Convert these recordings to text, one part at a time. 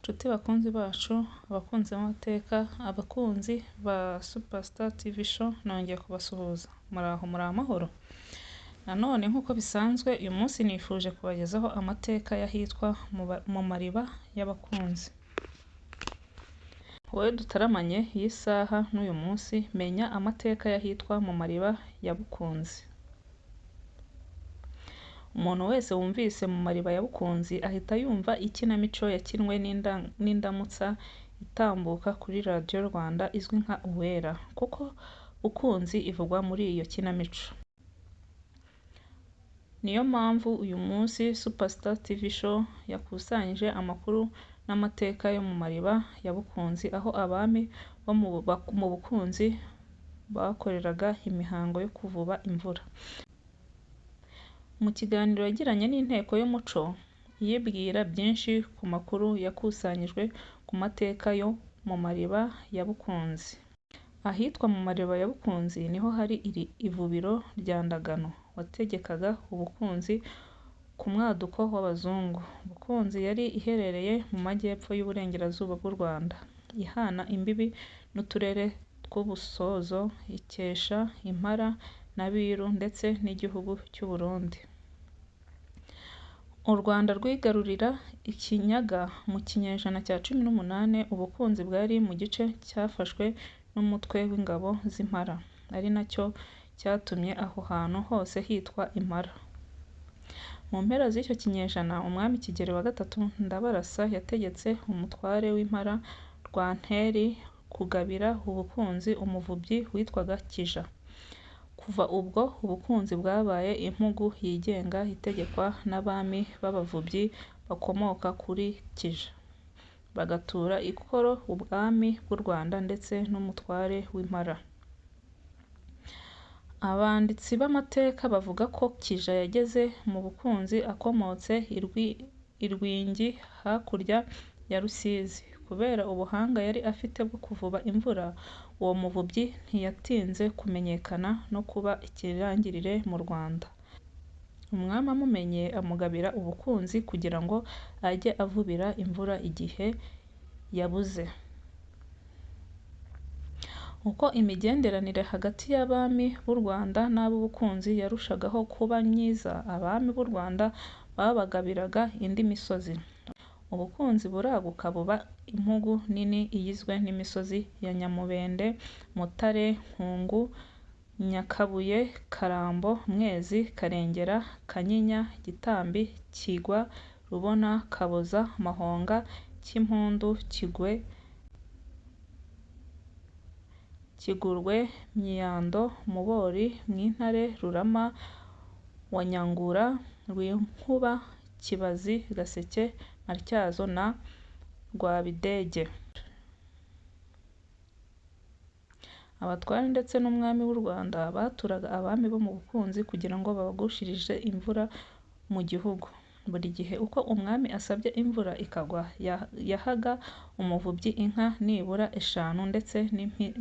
Nshuti bakunzi bacu, abakunzi b'amateka, abakunzi ba Superstar TV Show, nongeye kubasuhuza. Muraho muri amahoro? Nanone nk'uko bisanzwe, uyu munsi nifuje kubagezaho amateka y'ahitwa mu mariba y'abakunzi. Wowe dutaramanye iyi saha n'uyu munsi, menya amateka y'ahitwa mu mariba ya Bukunzi. Umuntu wese wumvise mu mariba ya Bukunzi ahita yumva ikinamico yakinwe n'indamutsa itambuka kuri radiyo Rwanda izwi nka Uwera, kuko Bukunzi ivugwa muri iyo kinamico. Niyo mpamvu uyu munsi Superstar TV Show yakusanyije amakuru n'amateka yo mu mariba ya Bukunzi, aho abami bo mu Bukunzi bakoreraga imihango yo kuvuba imvura. Mu kiganiro yagiranye n'inteko y'umuco, yibwira byinshi ku makuru yakusanyijwe ku mateka yo mu mariba ya Bukunzi. Ahitwa mu mariba ya Bukunzi niho hari ivubiro rya Ndagano wategekaga Ubukunzi ku mwaduko w'abazungu. Bukunzi yari iherereye mu majyepfo y'uburengerazuba bw'u Rwanda, ihana imbibi n'uturere tw'Ubusozo, Ikesha, Impara n'Abiru ndetse n'igihugu cy'u Burundi. U Rwanda rwigarurira ikinyaga mu kinyejana cya 18. Ubukunzi bwari mu gice cyafashwe n'umutwe w'ingabo z'Impara, ari nacyo cyatumye aho hantu hose hitwa Impara. Mu mpera z'icyo kinyejana, umwami Kigeli wa gatatu Ndabarasa yategetse umutware w'Impara Rwankeri kugabira Ubukunzi umuvubyi witwaga Kija. Kuva ubwo Ubukunzi bwabaye impugu yigenga itegekwa n'abami b'abavubyi bakomoka kuri Kija, bagatura ikoro ubwami bw'u Rwanda ndetse n'umutware w'Impara. Abanditsi b'amateka bavuga ko Kija yageze mu Bukunzi akomotse i Rwingi hakurya ya Rusizi. Kubera ubuhanga yari afite bwo kuvuba imvura, uwo muvubyi ntiyatinze kumenyekana no kuba ikirangirire mu Rwanda. Umwami amumenye amugabira Ubukunzi kugira ngo ajye avubira imvura igihe yabuze. Uko imigenderanire hagati y'abami b'u Rwanda n'ab'Ubukunzi yarushagaho kuba myiza, abami b'u Rwanda babagabiraga indi misozi. Ubukunzi buraguka buba impugu nini igizwe n'imisozi ya Nyamubende, Mutare, Nkungu, Nyakabuye, Karambo, Mwezi, Karengera, Kanyinya, Gitambi, Kigwa, Rubona, Kaboza, Mahonga, Cyimpundu, Kigurwe, Myiyando, Mubori, Mwintare, Rurama wa Nyangura, Rwinkuba, Kibazi, Gaseke, Matyazo na Rwabidege. Abatware ndetse n'umwami w'u Rwanda baturaga abami bo mu Bukunzi kugira ngo babagushirize imvura mu gihugu. Buri gihe uko umwami asabye imvura ikagwa, yahaga umuvubyi inka nibura 5 ndetse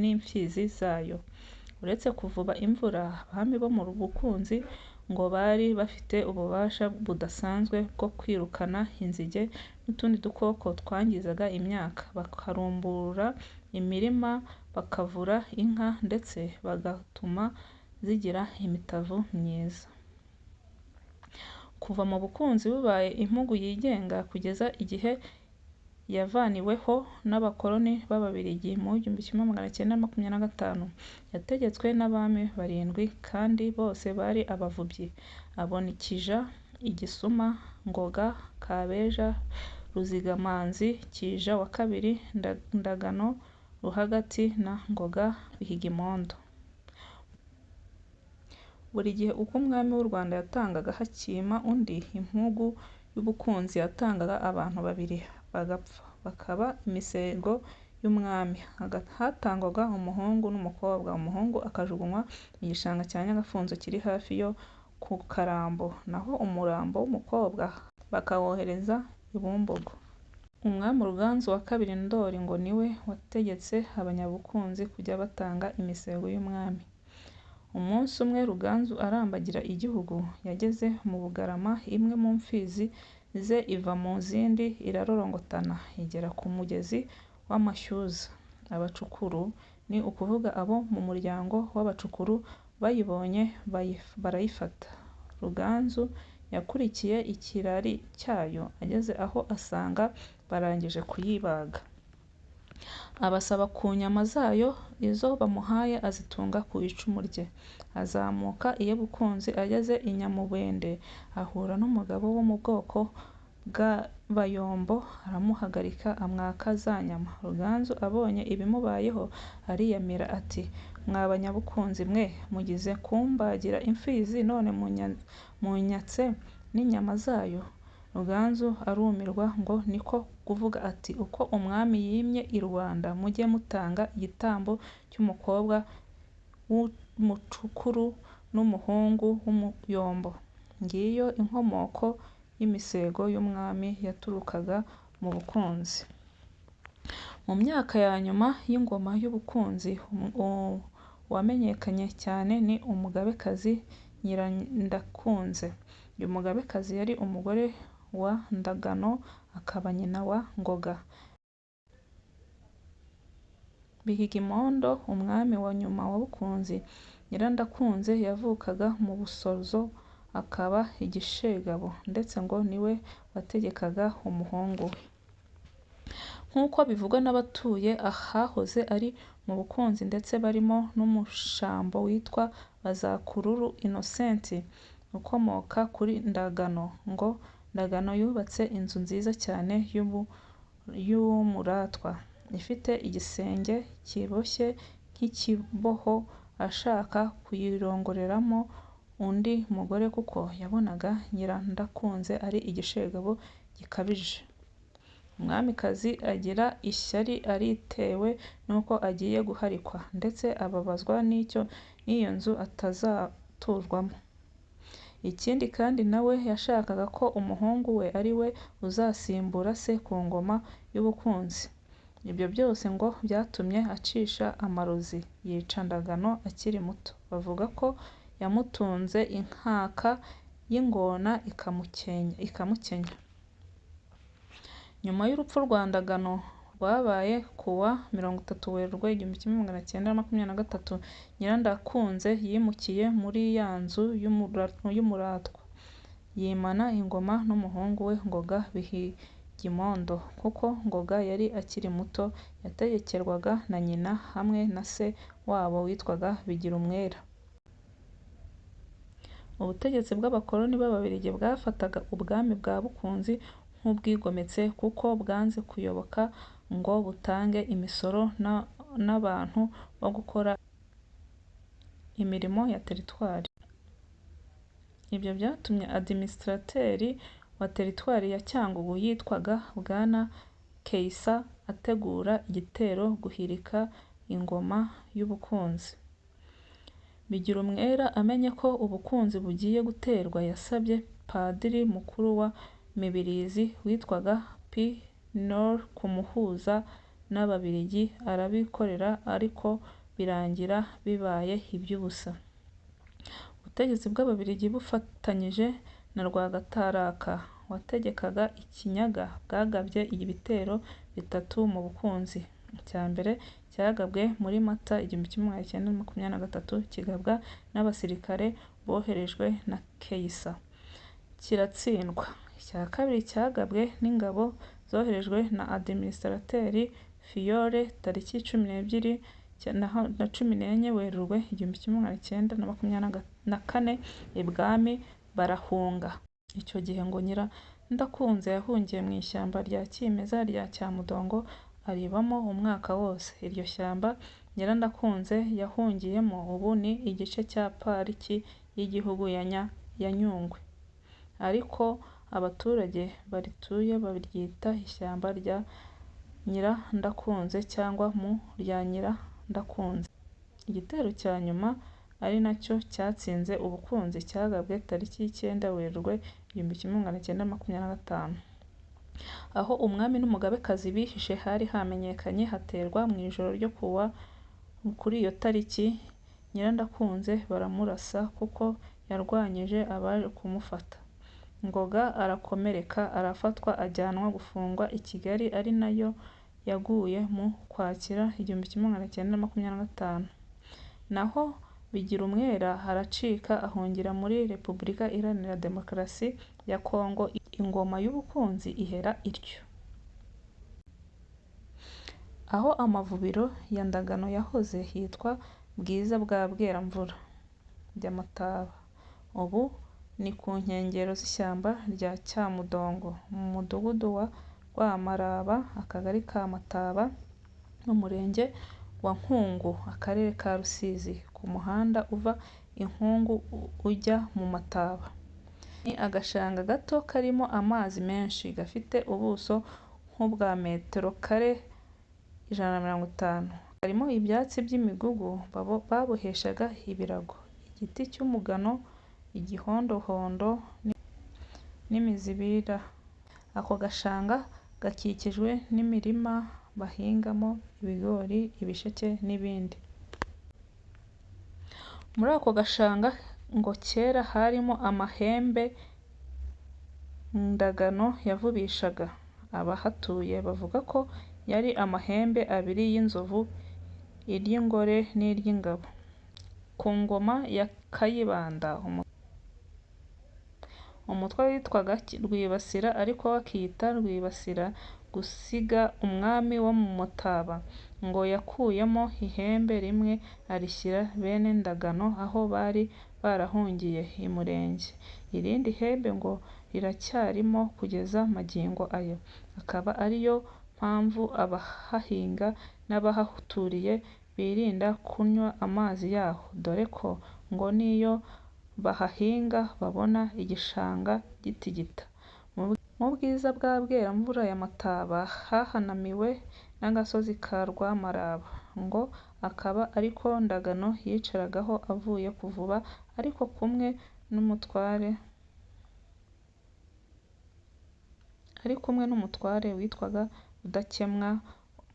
n'imfizi zayo. Uretse kuvuba imvura, abami bo mu Bukunzi ngo bari bafite ububasha budasanzwe bwo kwirukana inzige n'utundi dukoko twangizaga imyaka, bakarumbura imirima, bakavura inka ndetse bagatuma zigira imitavu myiza. Kuva mu Bukunzi bubaye impugu yigenga kugeza igihe yavaniweho n'abakoloni b'Ababiligi mu 1925, yategetswe n'abami 7 kandi bose bari abavubyi. Abo ni Kija, Igisuma, Ngoga, Kabeja, Ruzigamanzi, Kija wa kabiri, Ndagano, Ruhagati na Ngoga Bihigimondo. Buri gihe uko umwami w'u Rwanda yatangaga hakima undi, impugu y'Ubukunzi yatangaga abantu 2 bagapfa, bakaba imisego y'umwami. Hatangwaga umuhungu n'umukobwa. Umuhungu akajugunywa mu gishanga cya Nyagafunzo kiri hafi yo ku Karambo, naho umurambo w'umukobwa bakawohereza i Bumbogo. Umwami Ruganzu wa kabiri Ndoli ngo niwe wategetse abanyabukunzi kujya batanga imisego y'umwami. Umunsi umwe Ruganzu arambagira igihugu, yageze mu Bugarama, imwe mu mfizi ze iva mu zindi irarorongotana igera ku mugezi w'amashyuza. Abacukuru ni ukuvuga abo mu muryango w'abacukuru bayibonye barayifata. Ruganzu yakurikiye ikirari cyayo ageze aho asanga barangije kuyibaga. Abasaba ku nyama zayo, izo bamuhaye azitunga ku icumu rye. Azamuka iyo Bukunzi ageze i Nyamubende ahura n'umugabo wo mu bwoko bw'Abayombo aramuhagarika amwaka za nyama. Ruganzu abonye ibimubayeho ariyamira ati mwa Banyabukunzi mwe mugize kumbagira imfizi none munyatse n'inyama zayo. Ruganzu arumirwa ngo niko kuvuga ati uko umwami yimye i Rwanda mujye mutanga igitambo cy'umukobwa w'umucukuru n'umuhungu w'umuyombo. Ngiyo inkomoko y'imisego y'umwami yaturukaga mu Bukunzi. Mu myaka ya nyuma y'ingoma y'Ubukunzi wamenyekanye cyane ni Umugabekazi Nyirandakunze. Uyu Mugabekazi yari umugore wa Ndagano akaba nyina wa Ngoga. Bihigimondo umwami wa nyuma wa Bukunzi. Nyirandakunze yavukaga mu Busozo akaba igishegabo ndetse ngo niwe wategekaga umuhungu we. Nk'uko bivugwa n'abatuye ahahoze ari mu Bukunzi ndetse barimo n'umushambo witwa Bazakururu Innocent ukomoka kuri Ndagano, ngo Ndagano yubatse inzu nziza cyane y'umuratwa ifite igisenge kiboshye nk'ikiboho ashaka kuyirongoreramo undi mugore kuko yabonaga Nyirandakunze ari igishegabo gikabije. Umwamikazi agira ishyari aritewe nuko agiye guharikwa ndetse ababazwa n'iyo nzu atazaturwamo. Ikindi kandi nawe yashakaga ko umuhungu we ari we uzasimbura se ku ngoma y'Ubukunzi. Ibyo byose ngo byatumye acisha amarozi yica Ndagano akiri muto. Bavuga ko yamutunze inkaka y'ingona ikamukenya. Nyuma y'urupfu rwa Ndagano rwabaye kuwa 30 Werurwe 1923, Nyirandakunze yimukiye muri ya nzu y'umuratwa yimana ingoma n'umuhungu we Ngoga Bihigimondo. Kuko Ngoga yari akiri muto yategekerwaga na nyina hamwe na se wabo witwaga Bigirumwera. Ubutegetsi bw'abakoloni b'Ababiligi bwafataga ubwami bwa Bukunzi nk'ubwigometse kuko bwanze kuyoboka ngo butange imisoro n'abantu bo gukora imirimo ya teritwari. Ibyo byatumye adiminisitateri wa teritwari ya Cyangugu yitwaga Bwana Keisa ategura igitero guhirika ingoma y'Ubukunzi. Bigirumwera amenye ko Ubukunzi bugiye guterwa yasabye Padiri mukuru wa Mibirizi witwaga Pinor kumuhuza n'Ababiligi arabikorera ariko birangira bibaye iby'ubusa. Ubutegetsi bw'Ababiligi bufatanyije na Rwagataraka wategekaga Ikinyaga bwagabye ibitero bitatu mu Bukunzi. Icya mbere cyagabwe muri Mata 1923 kigabwa n'abasirikare boherejwe na Keisa kiratsindwa. Icya kabiri cyagabwe n'ingabo zoherejwe na Adiminisitateri Fiyore tariki 12 na 14 Werurwe 1924 ibwami barahunga. Icyo gihe ngo Nyirandakunze yahungiye mu ishyamba rya kimeza rya Cyamudongo aribamo umwaka wose. Iryo shyamba Nyirandakunze yahungiyemo ubu ni igice cya pariki y'igihugu ya Nyungwe, ariko abaturage barituye baryita ishyamba rya Nyirandakunze cyangwa mu rya Nyirandakunze. Igitero cya nyuma ari nacyo cyatsinze Ubukunzi cyagabwe tariki 9 Werurwe 1925. Aho umwami n'umugabekazi bihishe hari hamenyekanye haterwa mu ijoro ryo kuri iyo tariki. Nyirandakunze baramurasa kuko yarwanyije abaje kumufata. Ngoga arakomereka, arafatwa, ajyanwa gufungwa i Kigali, ari nayo yaguye mu Ukwakira 1925. Naho Bigirumwera aracika ahungira muri Repubulika Iharanira Demokarasi ya Kongo. Ingoma y'ubukunzi ihera ityo. Aho amavubiro ya Ndagano yahoze hitwa Bwiza bwa Bweramvura by'Amataba. Ubu ni ku nkengero z'ishyamba rya Cyamudongo mu mudugudu wa Rwamaraba, akagari ka Mataba, n'umurenge wa Nkungu, akarere ka Rusizi, ku muhanda uva i Nkungu ujya mu Mataba. Ni agashanga gato karimo amazi menshi, gafite ubuso nk'ubwa metero kare 150. Harimo ibyatsi by'imigugu baboheshaga ibirago, igiti cy'umugano, igihondohondo n'imizibira. Ako gashanga gakikijwe n'imirima bahingamo ibigori, ibisheke n'ibindi. Muri ako gashanga ngo kera harimo amahembe Ndagano yavubishaga. Abahatuye bavuga ko yari amahembe abiri y'inzovu, iry'ingore n'iry'ingabo. Ku ngoma ya Kayibanda umutwe witwaga Rwibasira, ariko bakiyita Rwibasira gusiga umwami wo mu Mutaba, ngo yakuyemo ihembe rimwe arishyira bene Ndagano aho bari barahungiye i Murenge. Irindi hembe ngo riracyarimo kugeza magingo aya. Akaba ariyo mpamvu abahahinga n'abahaturiye birinda kunywa amazi yaho, dore ko ngo n'iyo bahahinga babona igishanga gitigita. Mu bwiza bwa Bweramvura ya Mataba hahanamiwe n'agasozi ka Rwamaraba, ngo akaba ariko Ndagano yicaragaho avuye kuvuba, ariko kumwe n'umutware witwaga Rudakemwa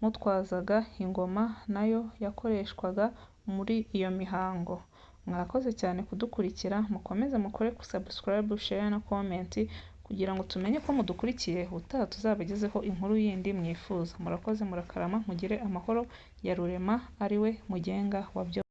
mutwazaga ingoma, nayo yakoreshwaga muri iyo mihango. Mwakoze cyane kudukurikira, mukomeze mukore subscribe, share na comment kugira ngo tumenye ko mudukurikiye. Ubutaha tuzabagezeho inkuru yindi mwifuza. Murakoze, murakarama, mugire amahoro ya Rurema ari we mugenga wa byose.